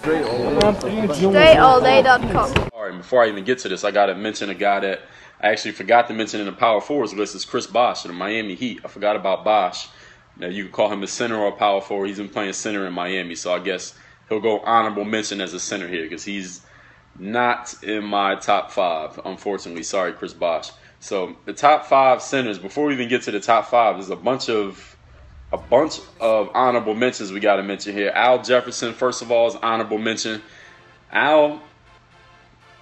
DreAllDay.com. All right, before I even get to this, I got to mention a guy that I actually forgot to mention in the power forwards list is Chris Bosh of the Miami Heat. I forgot about Bosh. Now, you can call him a center or a power forward. He's been playing center in Miami, so I guess he'll go honorable mention as a center here because he's not in my top 5, unfortunately. Sorry, Chris Bosh. So the top 5 centers, before we even get to the top 5, there's a bunch of honorable mentions we got to mention here. Al Jefferson, first of all, is honorable mention. Al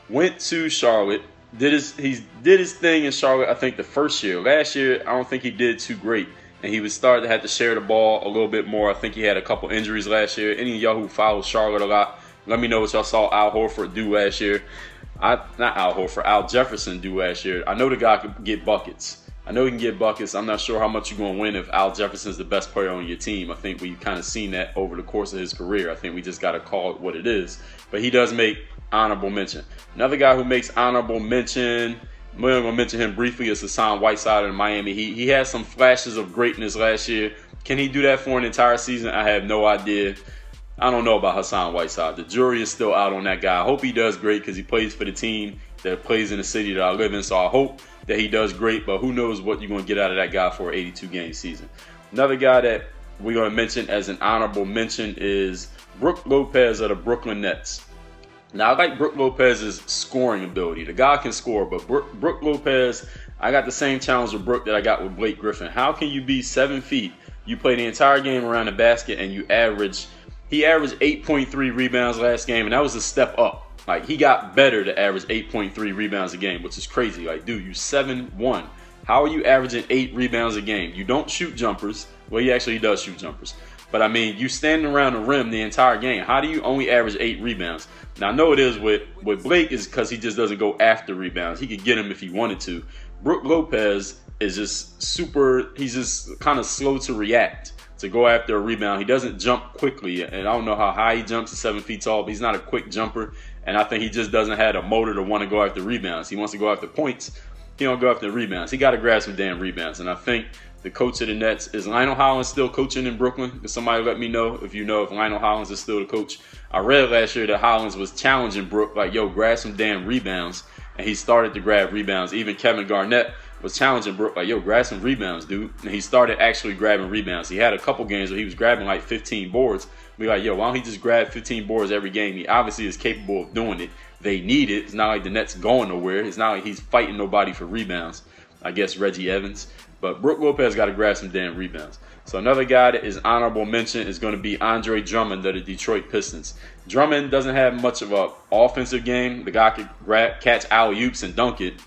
went to Charlotte. He did his thing in Charlotte, I think, the first year. Last year, I don't think he did too great. And he was starting to have to share the ball a little bit more. I think he had a couple injuries last year. Any of y'all who follow Charlotte a lot, let me know what y'all saw Al Horford do last year. Al Jefferson do last year. I know the guy can get buckets. I know he can get buckets. I'm not sure how much you're going to win if Al Jefferson's the best player on your team. I think we've kind of seen that over the course of his career. I think we just got to call it what it is. But he does make honorable mention. Another guy who makes honorable mention, we're going to mention him briefly, is Hassan Whiteside in Miami. He had some flashes of greatness last year. Can he do that for an entire season? I have no idea. I don't know about Hassan Whiteside. The jury is still out on that guy. I hope he does great because he plays for the team that plays in the city that I live in. So I hope that he does great, but who knows what you're going to get out of that guy for an 82-game season. Another guy that we're going to mention as an honorable mention is Brook Lopez of the Brooklyn Nets. Now, I like Brook Lopez's scoring ability. The guy can score, but Brook Lopez, I got the same challenge with Brook that I got with Blake Griffin. How can you be 7 feet, you play the entire game around the basket, and he averaged 8.3 rebounds last game, and that was a step up. Like, he got better to average 8.3 rebounds a game, which is crazy. Like, dude, you 7'1". How are you averaging 8 rebounds a game? You don't shoot jumpers. Well, he actually does shoot jumpers. But, I mean, you standing around the rim the entire game. How do you only average 8 rebounds? Now, I know it is with Blake is because he just doesn't go after rebounds. He could get them if he wanted to. Brook Lopez is just he's just kind of slow to react to go after a rebound. He doesn't jump quickly, and I don't know how high he jumps at 7 feet tall, but he's not a quick jumper. And I think he just doesn't have a motor to want to go after rebounds. He wants to go after points. He don't go after rebounds. He got to grab some damn rebounds. And I think the coach of the Nets, is Lionel Hollins still coaching in Brooklyn? Can somebody let me know if you know if Lionel Hollins is still the coach? I read last year that Hollins was challenging Brook, like, yo, grab some damn rebounds. And he started to grab rebounds. Even Kevin Garnett was challenging Brook, like, yo, grab some rebounds, dude. And he started actually grabbing rebounds. He had a couple games where he was grabbing like 15 boards. Be like, yo, why don't he just grab 15 boards every game? He obviously is capable of doing it. They need it. It's not like the Nets going nowhere. It's not like he's fighting nobody for rebounds. I guess Reggie Evans. But Brook Lopez got to grab some damn rebounds. So another guy that is honorable mention is going to be Andre Drummond of the Detroit Pistons. Drummond doesn't have much of an offensive game. The guy can catch alley-oops and dunk it.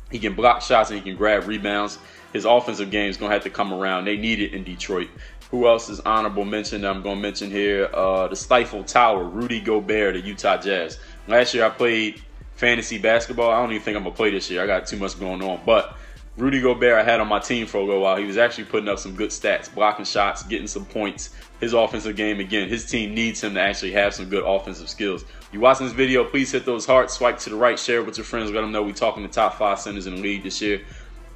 He can block shots and he can grab rebounds. His offensive game is going to have to come around. They need it in Detroit. Who else is honorable mention that I'm going to mention here? The Stifle Tower, Rudy Gobert, the Utah Jazz. Last year I played fantasy basketball. I don't even think I'm going to play this year. I got too much going on. But Rudy Gobert I had on my team for a little while. He was actually putting up some good stats, blocking shots, getting some points. His offensive game, again, his team needs him to actually have some good offensive skills. You watching this video, please hit those hearts, swipe to the right, share it with your friends, let them know we're talking the top 5 centers in the league this year.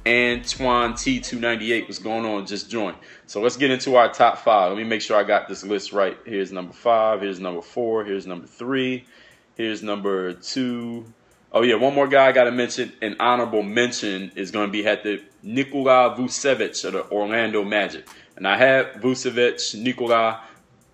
Antoine T298, what's going on? Just joined. So let's get into our top 5. Let me make sure I got this list right. Here's number 5, here's number 4, here's number 3, here's number 2. Oh yeah, one more guy I got to mention. An honorable mention is going to be at the Nikola Vucevic of the Orlando Magic. And I had Vucevic, Nikola,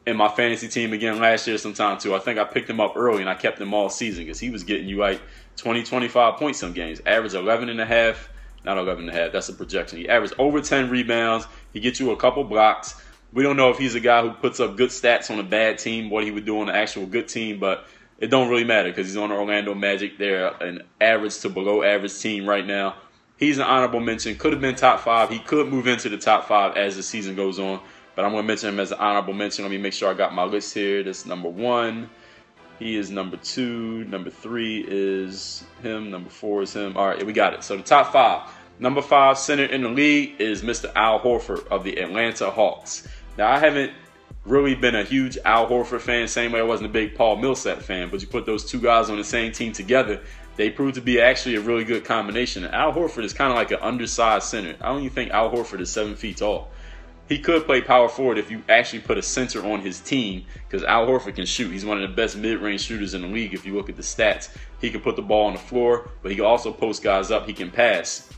in my fantasy team again last year sometime too. I think I picked him up early and I kept him all season because he was getting you like 20, 25 points some games. Average 11.5. Not 11.5, that's a projection. He averaged over 10 rebounds. He gets you a couple blocks. We don't know if he's a guy who puts up good stats on a bad team, what he would do on an actual good team, but it don't really matter because he's on the Orlando Magic. They're an average to below average team right now. He's an honorable mention. Could have been top 5. He could move into the top 5 as the season goes on, but I'm going to mention him as an honorable mention. Let me make sure I got my list here. This number 1. He is number 2. Number 3 is him. Number 4 is him. All right, we got it. So the top 5. Number 5 center in the league is Mr. Al Horford of the Atlanta Hawks. Now, I haven't really been a huge Al Horford fan, same way I wasn't a big Paul Millsap fan, but you put those two guys on the same team together, they proved to be actually a really good combination. And Al Horford is kind of like an undersized center. I don't even think Al Horford is 7 feet tall. he could play power forward if you actually put a center on his team, because Al Horford can shoot. He's one of the best mid-range shooters in the league if you look at the stats. He can put the ball on the floor, but he can also post guys up. He can pass.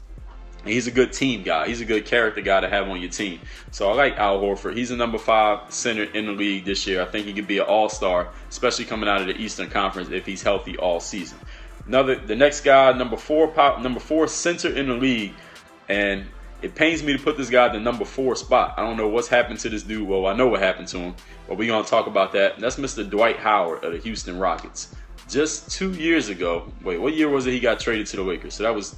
And he's a good team guy. He's a good character guy to have on your team. So I like Al Horford. He's a number 5 center in the league this year. I think he could be an all-star, especially coming out of the Eastern Conference if he's healthy all season. The next guy, number 4 center in the league, and it pains me to put this guy at the number 4 spot. I don't know what's happened to this dude. Well, I know what happened to him, but we're going to talk about that. That's Mr. Dwight Howard of the Houston Rockets. Just 2 years ago, wait, what year was it he got traded to the Lakers? So that was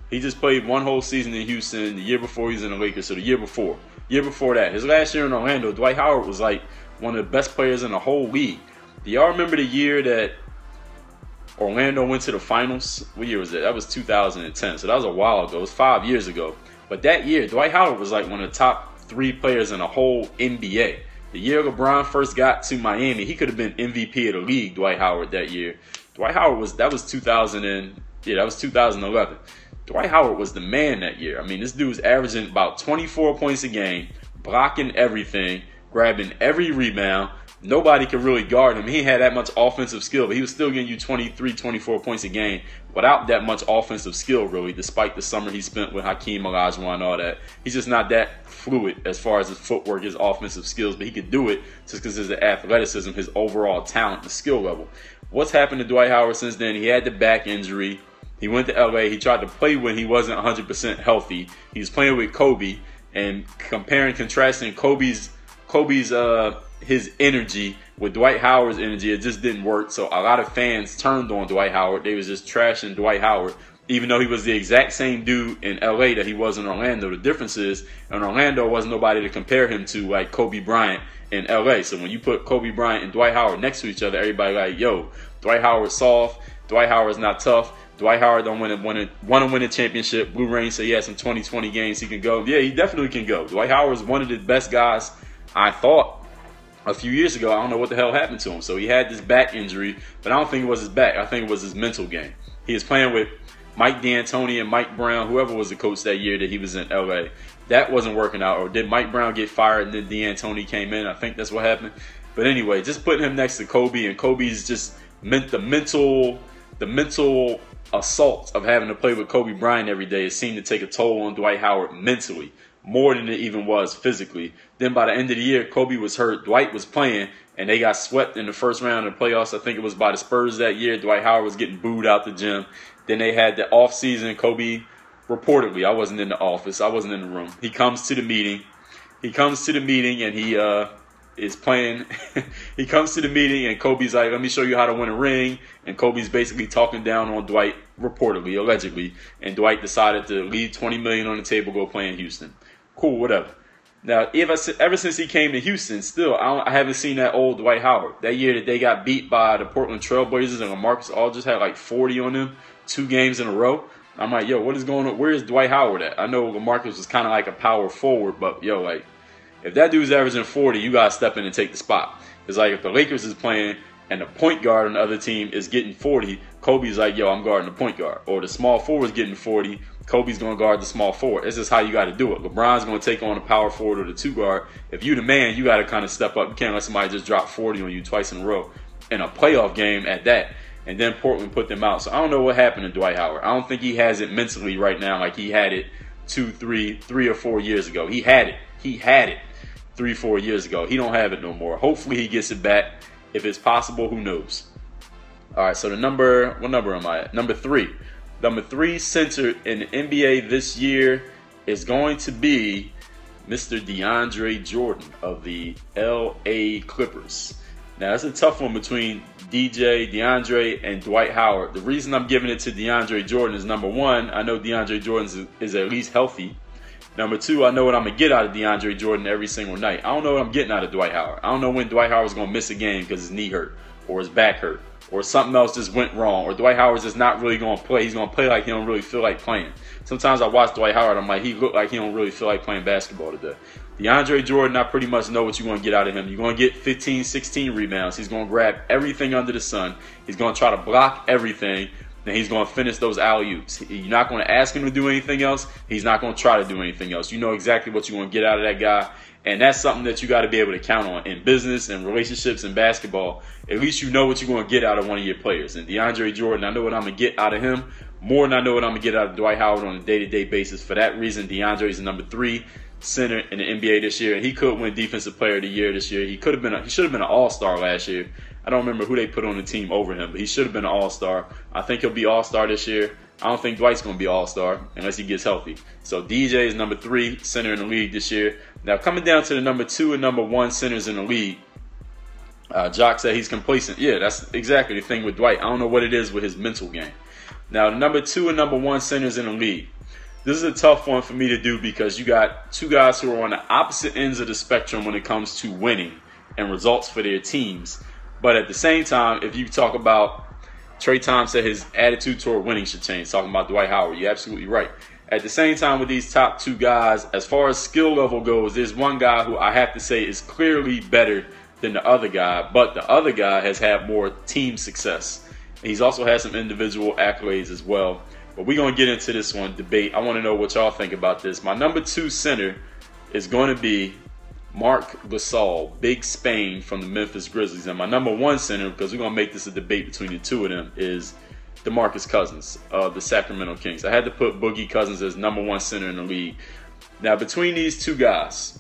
he just played one whole season in Houston. The year before he was in the Lakers, so the year before that. His last year in Orlando, Dwight Howard was like one of the best players in the whole league. Do y'all remember the year that Orlando went to the finals? What year was that? That was 2010, so that was a while ago. It was 5 years ago. But that year, Dwight Howard was like one of the top 3 players in the whole NBA. The year LeBron first got to Miami, he could have been MVP of the league, Dwight Howard, that year. Dwight Howard that was 2011. Dwight Howard was the man that year. I mean, this dude was averaging about 24 points a game, blocking everything, grabbing every rebound. Nobody could really guard him. He had that much offensive skill, but he was still getting you 23, 24 points a game without that much offensive skill, really, despite the summer he spent with Hakeem Olajuwon and all that. He's just not that fluid as far as his footwork, his offensive skills, but he could do it just because of the athleticism, his overall talent, the skill level. What's happened to Dwight Howard since then? He had the back injury. He went to LA. He tried to play when he wasn't 100% healthy. He was playing with Kobe, and contrasting Kobe's his energy with Dwight Howard's energy, it just didn't work. So a lot of fans turned on Dwight Howard. They was just trashing Dwight Howard, even though he was the exact same dude in LA that he was in Orlando. The difference is, in Orlando, wasn't nobody to compare him to like Kobe Bryant in LA. So when you put Kobe Bryant and Dwight Howard next to each other, everybody like, yo, Dwight Howard's soft. Dwight Howard's not tough. Dwight Howard don't want to win a championship. Blue Rain said he has some 2020 games he can go. Yeah, he definitely can go. Dwight Howard is one of the best guys, I thought, a few years ago. I don't know what the hell happened to him. So he had this back injury, but I don't think it was his back. I think it was his mental game. He was playing with Mike D'Antoni and Mike Brown, whoever was the coach that year that he was in LA. That wasn't working out. Or did Mike Brown get fired and then D'Antoni came in? I think that's what happened. But anyway, just putting him next to Kobe, and Kobe's just meant the mental assault of having to play with Kobe Bryant every day. It seemed to take a toll on Dwight Howard mentally, more than it even was physically. Then by the end of the year, Kobe was hurt, Dwight was playing, and they got swept in the first round of the playoffs. I think it was by the Spurs that year. Dwight Howard was getting booed out the gym. Then they had the off season. Kobe, reportedly, I wasn't in the office, I wasn't in the room. He comes to the meeting. And he is playing. He comes to the meeting, and Kobe's like, let me show you how to win a ring. And Kobe's basically talking down on Dwight, reportedly, allegedly. And Dwight decided to leave $20 million on the table, go play in Houston. Cool, whatever. Now, ever since he came to Houston, still, I haven't seen that old Dwight Howard. That year that they got beat by the Portland Trailblazers and LaMarcus Aldridge had like 40 on them 2 games in a row. I'm like, yo, what is going on? Where is Dwight Howard at? I know LaMarcus was kind of like a power forward, but yo, like, if that dude's averaging 40, you got to step in and take the spot. It's like if the Lakers is playing and the point guard on the other team is getting 40, Kobe's like, yo, I'm guarding the point guard. Or the small forward's getting 40, Kobe's going to guard the small forward. It's just how you got to do it. LeBron's going to take on the power forward or the 2 guard. If you the man, you got to kind of step up. You can't let somebody just drop 40 on you twice in a row in a playoff game at that. And then Portland put them out. So I don't know what happened to Dwight Howard. I don't think he has it mentally right now like he had it 3 or 4 years ago. He had it 3 or 4 years ago. He don't have it no more. Hopefully he gets it back. If it's possible, who knows? All right, so what number am I at? Number 3. Number 3 center in the NBA this year is going to be Mr. DeAndre Jordan of the LA Clippers. Now, that's a tough one between DeAndre, and Dwight Howard. The reason I'm giving it to DeAndre Jordan is, number 1, I know DeAndre Jordan is at least healthy. Number 2, I know what I'm going to get out of DeAndre Jordan every single night. I don't know what I'm getting out of Dwight Howard. I don't know when Dwight Howard's going to miss a game because his knee hurt or his back hurt or something else just went wrong, or Dwight Howard's just not really going to play. He's going to play like he don't really feel like playing. Sometimes I watch Dwight Howard, I'm like, he look like he don't really feel like playing basketball today. DeAndre Jordan, I pretty much know what you're going to get out of him. You're going to get 15, 16 rebounds. He's going to grab everything under the sun. He's going to try to block everything. then he's going to finish those alley-oops. You're not going to ask him to do anything else. He's not going to try to do anything else. You know exactly what you're going to get out of that guy. And that's something that you got to be able to count on in business and relationships and basketball. At least you know what you're going to get out of one of your players. And DeAndre Jordan, I know what I'm going to get out of him more than I know what I'm going to get out of Dwight Howard on a day-to-day basis. For that reason, DeAndre is the number 3 center in the NBA this year. And he could win Defensive Player of the Year this year. He should have been an All-Star last year. I don't remember who they put on the team over him, but he should have been an All-Star. I think he'll be All-Star this year. I don't think Dwight's going to be All-Star unless he gets healthy. So DJ is number 3 center in the league this year. Now, coming down to the number 2 and number 1 centers in the league, Jock said he's complacent. Yeah, that's exactly the thing with Dwight. I don't know what it is with his mental game. Now, the number 2 and number 1 centers in the league. This is a tough one for me to do because you got 2 guys who are on the opposite ends of the spectrum when it comes to winning and results for their teams. But at the same time, if you talk about Trey Tom said his attitude toward winning should change. Talking about Dwight Howard, you're absolutely right. At the same time, with these top 2 guys, as far as skill level goes, there's one guy who I have to say is clearly better than the other guy, but the other guy has had more team success. And he's also had some individual accolades as well. But we're going to get into this one, debate. I want to know what y'all think about this. My number 2 center is going to be Marc Gasol, Big Spain from the Memphis Grizzlies. And my number 1 center, because we're going to make this a debate between the 2 of them, is DeMarcus Cousins of the Sacramento Kings. I had to put Boogie Cousins as number 1 center in the league. Now, between these 2 guys,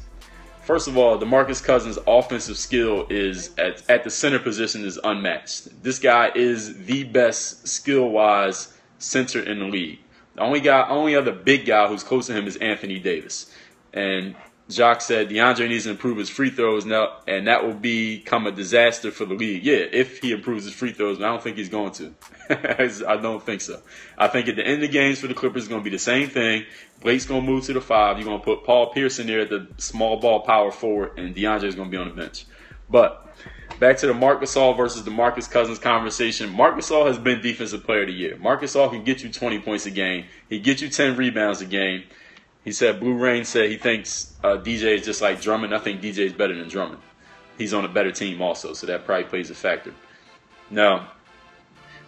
first of all, DeMarcus Cousins' offensive skill is at the center position is unmatched. This guy is the best skill-wise center in the league. The only other big guy who's close to him is Anthony Davis. And Jacques said DeAndre needs to improve his free throws now, and that will become a disaster for the league. Yeah, if he improves his free throws, but I don't think he's going to. I don't think so. I think at the end of the games for the Clippers, it's going to be the same thing. Blake's going to move to the 5. You're going to put Paul Pierce in there at the small ball power forward, and DeAndre's going to be on the bench. But back to the Marc Gasol versus DeMarcus Cousins conversation. Marc Gasol has been Defensive Player of the Year. Marc Gasol can get you 20 points a game. He get you 10 rebounds a game. He said, Blue Rain said he thinks DJ is just like Drummond. I think DJ is better than Drummond. He's on a better team also, so that probably plays a factor. Now,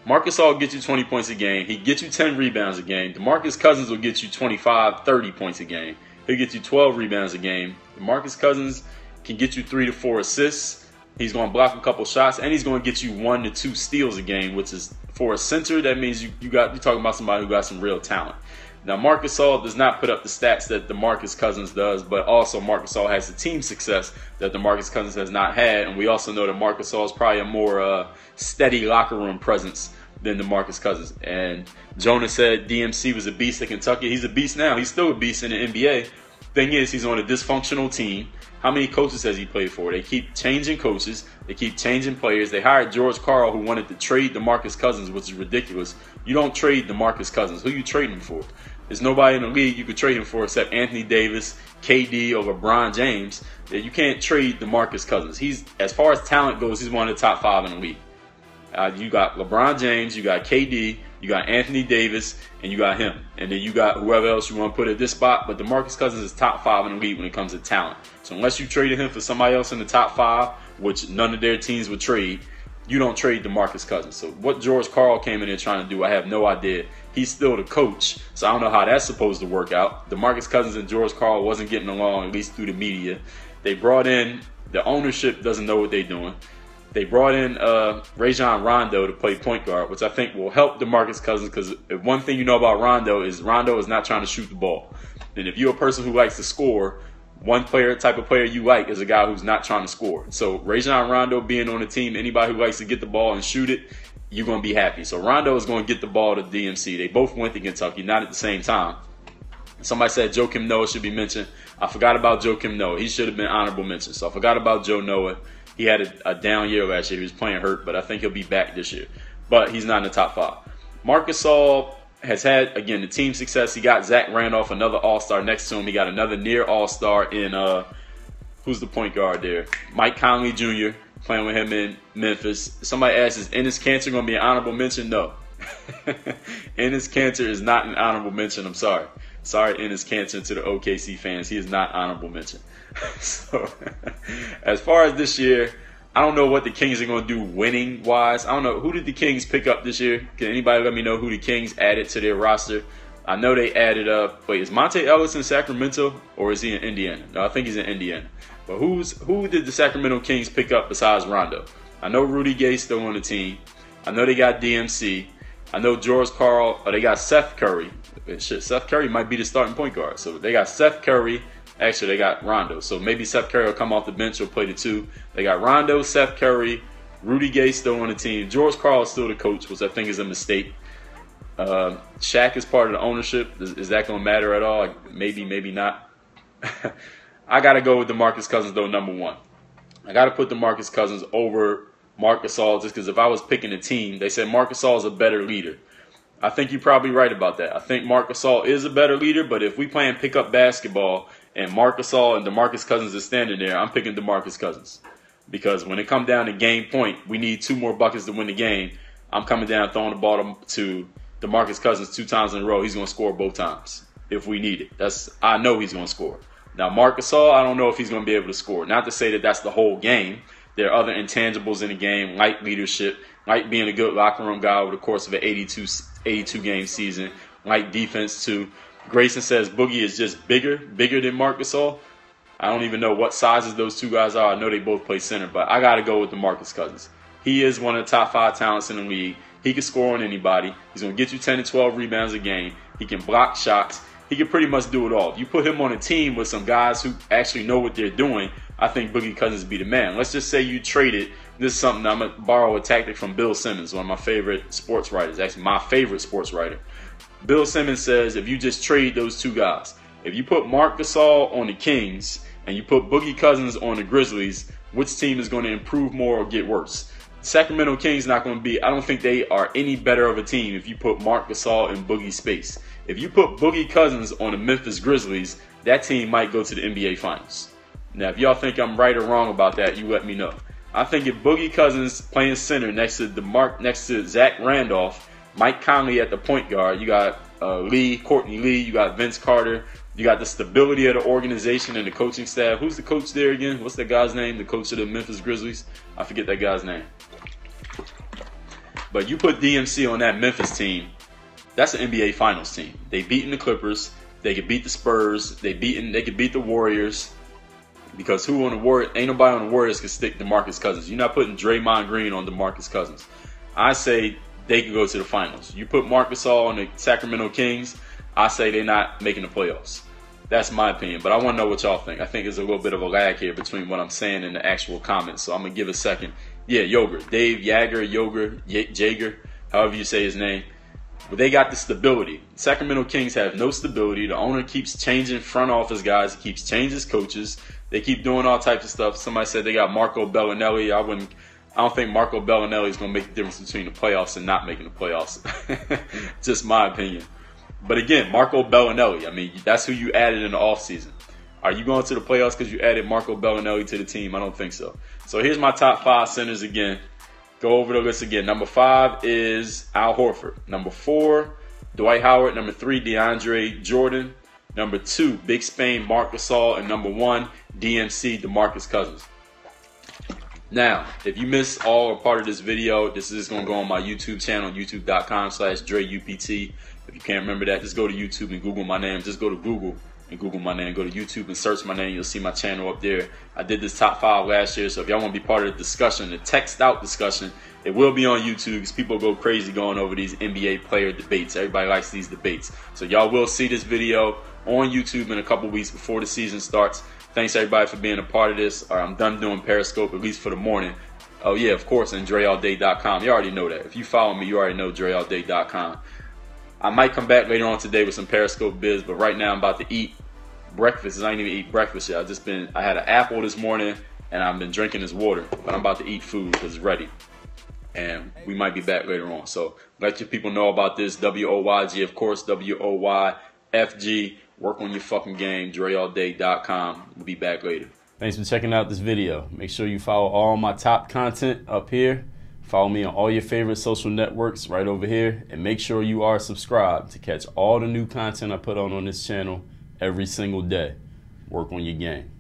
Marc Gasol gets you 20 points a game. He gets you 10 rebounds a game. DeMarcus Cousins will get you 25, 30 points a game. He'll get you 12 rebounds a game. DeMarcus Cousins can get you 3 to 4 assists. He's going to block a couple shots, and he's going to get you 1 to 2 steals a game, which is for a center. That means you're talking about somebody who got some real talent. Now, Marc Gasol does not put up the stats that DeMarcus Cousins does, but also Marc Gasol has the team success that DeMarcus Cousins has not had. And we also know that Marc Gasol is probably a more steady locker room presence than DeMarcus Cousins. And Jonah said DMC was a beast at Kentucky. He's a beast now. He's still a beast in the NBA. Thing is, he's on a dysfunctional team. How many coaches has he played for? They keep changing coaches. They keep changing players. They hired George Karl, who wanted to trade DeMarcus Cousins, which is ridiculous. You don't trade DeMarcus Cousins. Who you trading him for? There's nobody in the league you could trade him for except Anthony Davis, KD, or LeBron James. You can't trade DeMarcus Cousins. He's, as far as talent goes, he's one of the top 5 in the league. You got LeBron James, you got KD, you got Anthony Davis, and you got him. And then you got whoever else you want to put at this spot. But DeMarcus Cousins is top 5 in the league when it comes to talent. So unless you traded him for somebody else in the top 5, which none of their teams would trade, you don't trade DeMarcus Cousins. So what George Karl came in there trying to do, I have no idea. He's still the coach, so I don't know how that's supposed to work out. DeMarcus Cousins and George Karl wasn't getting along, at least through the media. They brought in, the ownership doesn't know what they're doing. They brought in Rajon Rondo to play point guard, which I think will help DeMarcus Cousins, because one thing you know about Rondo is not trying to shoot the ball. And if you're a person who likes to score, one type of player you like is a guy who's not trying to score. So Rajon Rondo being on the team, anybody who likes to get the ball and shoot it, you're going to be happy. So Rondo is going to get the ball to DMC. They both went to Kentucky, not at the same time. Somebody said Joakim Noah should be mentioned. I forgot about Joakim Noah. He should have been honorable mentioned. So I forgot about Joe Noah. He had a down year last year. He was playing hurt, but I think he'll be back this year. But he's not in the top 5. Marc Gasol has had, again, the team success. He got Zach Randolph, another all-star next to him. He got another near all-star in, who's the point guard there? Mike Conley Jr., playing with him in Memphis. Somebody asked, is Enes Kanter going to be an honorable mention? No. Enes Kanter is not an honorable mention. I'm sorry. Sorry, Enes Kanter, to the OKC fans. He is not honorable mention. So, as far as this year, I don't know what the Kings are going to do winning-wise. I don't know. Who did the Kings pick up this year? Can anybody let me know who the Kings added to their roster? I know they added up. Wait, is Monte Ellis in Sacramento or is he in Indiana? No, I think he's in Indiana. But who did the Sacramento Kings pick up besides Rondo? I know Rudy Gay's still on the team. I know they got DMC. I know George Karl. They got Seth Curry. Shit, Seth Curry might be the starting point guard. So they got Seth Curry. Actually, they got Rondo. So maybe Seth Curry will come off the bench or play the two. They got Rondo, Seth Curry, Rudy Gay still on the team. George Karl is still the coach, which I think is a mistake. Shaq is part of the ownership. Is that going to matter at all? Maybe, maybe not. I got to go with DeMarcus Cousins, though, number one. I got to put DeMarcus Cousins over Marc Gasol just because if I was picking a team, they said Marc Gasol is a better leader. I think you're probably right about that. I think Marc Gasol is a better leader, but if we playing pickup basketball and Marc Gasol and DeMarcus Cousins is standing there, I'm picking DeMarcus Cousins. Because when it comes down to game point, we need 2 more buckets to win the game. I'm coming down throwing the ball to DeMarcus Cousins 2 times in a row. He's going to score both times if we need it. I know he's going to score. Now, Marc Gasol, I don't know if he's going to be able to score. Not to say that that's the whole game. There are other intangibles in the game, like leadership, like being a good locker room guy over the course of an 82-game season, like defense too. Grayson says Boogie is just bigger than Marc Gasol. I don't even know what sizes those two guys are. I know they both play center, but I got to go with DeMarcus Cousins. He is one of the top 5 talents in the league. He can score on anybody. He's going to get you 10 to 12 rebounds a game. He can block shots. He can pretty much do it all. If you put him on a team with some guys who actually know what they're doing, I think Boogie Cousins be the man. Let's just say you traded. This is something I'm going to borrow a tactic from Bill Simmons, one of my favorite sports writers, actually my favorite sports writer. Bill Simmons says if you just trade those 2 guys, if you put Marc Gasol on the Kings and you put Boogie Cousins on the Grizzlies, which team is going to improve more or get worse? Sacramento Kings not going to be, I don't think they are any better of a team if you put Marc Gasol in Boogie's space. If you put Boogie Cousins on the Memphis Grizzlies, that team might go to the NBA Finals. Now, if y'all think I'm right or wrong about that, you let me know. I think if Boogie Cousins playing center next to Zach Randolph, Mike Conley at the point guard, you got Courtney Lee, you got Vince Carter, you got the stability of the organization and the coaching staff. Who's the coach there again? What's that guy's name? The coach of the Memphis Grizzlies? I forget that guy's name. But you put DMC on that Memphis team, that's an NBA Finals team. They beaten the Clippers. They could beat the Spurs. They could beat the Warriors. Because who on the Warriors? Ain't nobody on the Warriors can stick DeMarcus Cousins. You're not putting Draymond Green on DeMarcus Cousins. I say they could go to the finals. You put Marc Gasol on the Sacramento Kings, I say they're not making the playoffs. That's my opinion, but I want to know what y'all think. I think there's a little bit of a lag here between what I'm saying and the actual comments, so I'm going to give a second. Yeah, Yogurt. Dave Jager, however you say his name. But they got the stability. Sacramento Kings have no stability. The owner keeps changing front office guys. He keeps changing coaches. They keep doing all types of stuff. Somebody said they got Marco Bellinelli. I don't think Marco Bellinelli is going to make the difference between the playoffs and not making the playoffs. Just my opinion. But again, Marco Bellinelli, I mean, that's who you added in the offseason. Are you going to the playoffs because you added Marco Bellinelli to the team? I don't think so. So here's my top 5 centers again. Go over the list again. Number 5 is Al Horford. Number 4, Dwight Howard. Number 3, DeAndre Jordan. Number 2, Big Spain, Marc Gasol. And number 1, DMC, DeMarcus Cousins. Now, if you missed all or part of this video, this is going to go on my YouTube channel, youtube.com/DreUPT. If you can't remember that, just go to YouTube and Google my name. Just go to Google and Google my name. Go to YouTube and search my name. You'll see my channel up there. I did this top 5 last year, so if y'all want to be part of the discussion, the text out discussion, it will be on YouTube because people go crazy going over these NBA player debates. Everybody likes these debates. So y'all will see this video on YouTube in a couple weeks before the season starts. Thanks everybody for being a part of this. I'm done doing Periscope, at least for the morning. Oh yeah, of course, and DreAllDay.com. You already know that. If you follow me, you already know DreAllDay.com. I might come back later on today with some Periscope biz, but right now I'm about to eat breakfast. I ain't even eat breakfast yet. I had an apple this morning, and I've been drinking this water. But I'm about to eat food because it's ready. And we might be back later on. So let your people know about this. WOYG, of course, WOYFG. Work on your fucking game. DreAllDay.com. We'll be back later. Thanks for checking out this video. Make sure you follow all my top content up here. Follow me on all your favorite social networks right over here. And make sure you are subscribed to catch all the new content I put on this channel every single day. Work on your game.